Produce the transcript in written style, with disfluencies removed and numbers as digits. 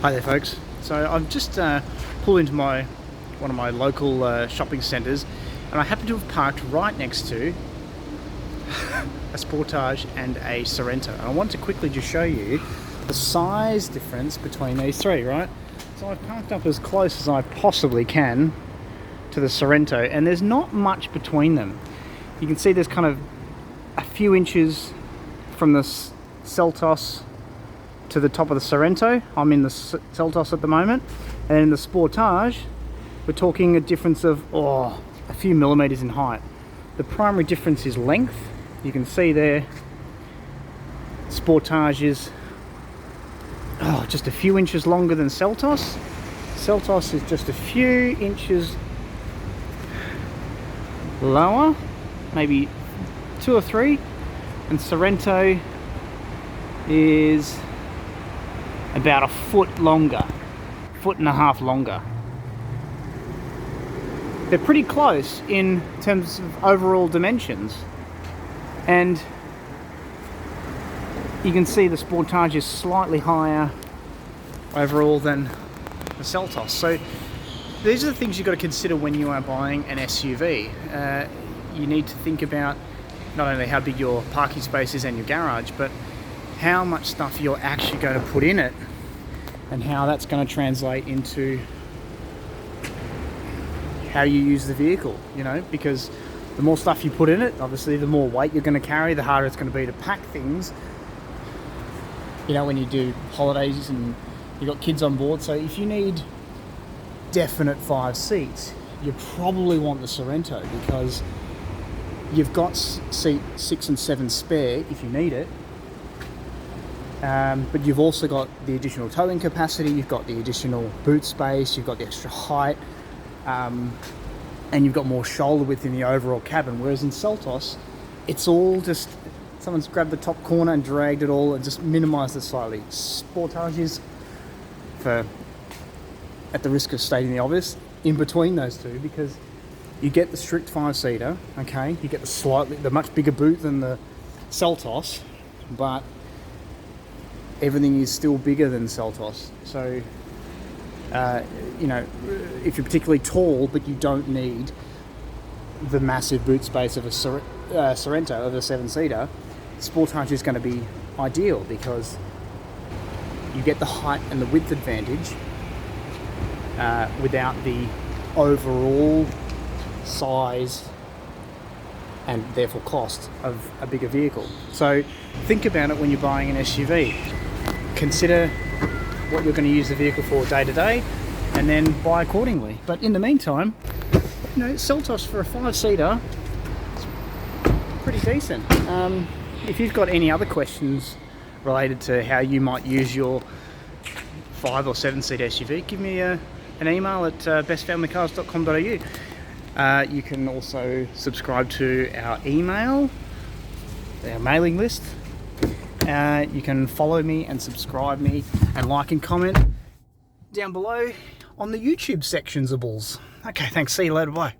Hi there folks. So I've just pulled into one of my local shopping centres, and I happen to have parked right next to a Sportage and a Sorento. And I want to quickly just show you the size difference between these three, right? So I've parked up as close as I possibly can to the Sorento, and there's not much between them. You can see there's kind of a few inches from the Seltos to the top of the Sorento. I'm in the Seltos at the moment, and in the Sportage we're talking a difference of a few millimeters in height. The primary difference is length. You can see there Sportage is just a few inches longer than Seltos. Seltos is just a few inches lower, maybe 2 or 3, and Sorento is about a foot longer, foot and a half longer. They're pretty close in terms of overall dimensions, and you can see the Sportage is slightly higher overall than the Seltos. So these are the things you've got to consider when you are buying an SUV. You need to think about not only how big your parking space is and your garage, but how much stuff you're actually going to put in it, and how that's going to translate into how you use the vehicle, because the more stuff you put in it, obviously the more weight you're going to carry, the harder it's going to be to pack things, when you do holidays and you've got kids on board. So if you need definite 5 seats, you probably want the Sorento, because you've got seat 6 and 7 spare if you need it. But you've also got the additional towing capacity, you've got the additional boot space, you've got the extra height, and you've got more shoulder width in the overall cabin. Whereas in Seltos, it's all just, someone's grabbed the top corner and dragged it all and just minimised it slightly. Sportages, at the risk of stating the obvious, in between those two, because you get the strict 5-seater, okay, you get the much bigger boot than the Seltos, but everything is still bigger than Seltos. So, if you're particularly tall but you don't need the massive boot space of a Sorento, of a 7-seater, Sportage is going to be ideal, because you get the height and the width advantage without the overall size and therefore cost of a bigger vehicle. So think about it when you're buying an SUV. Consider what you're going to use the vehicle for day to day, and then buy accordingly. But in the meantime, Seltos for a 5-seater is pretty decent. If you've got any other questions related to how you might use your 5 or 7-seat SUV, give me an email at bestfamilycars.com.au. You can also subscribe to our email, our mailing list. You can follow me and subscribe me and like and comment down below on the YouTube sections of balls. Okay, thanks. See you later. Bye.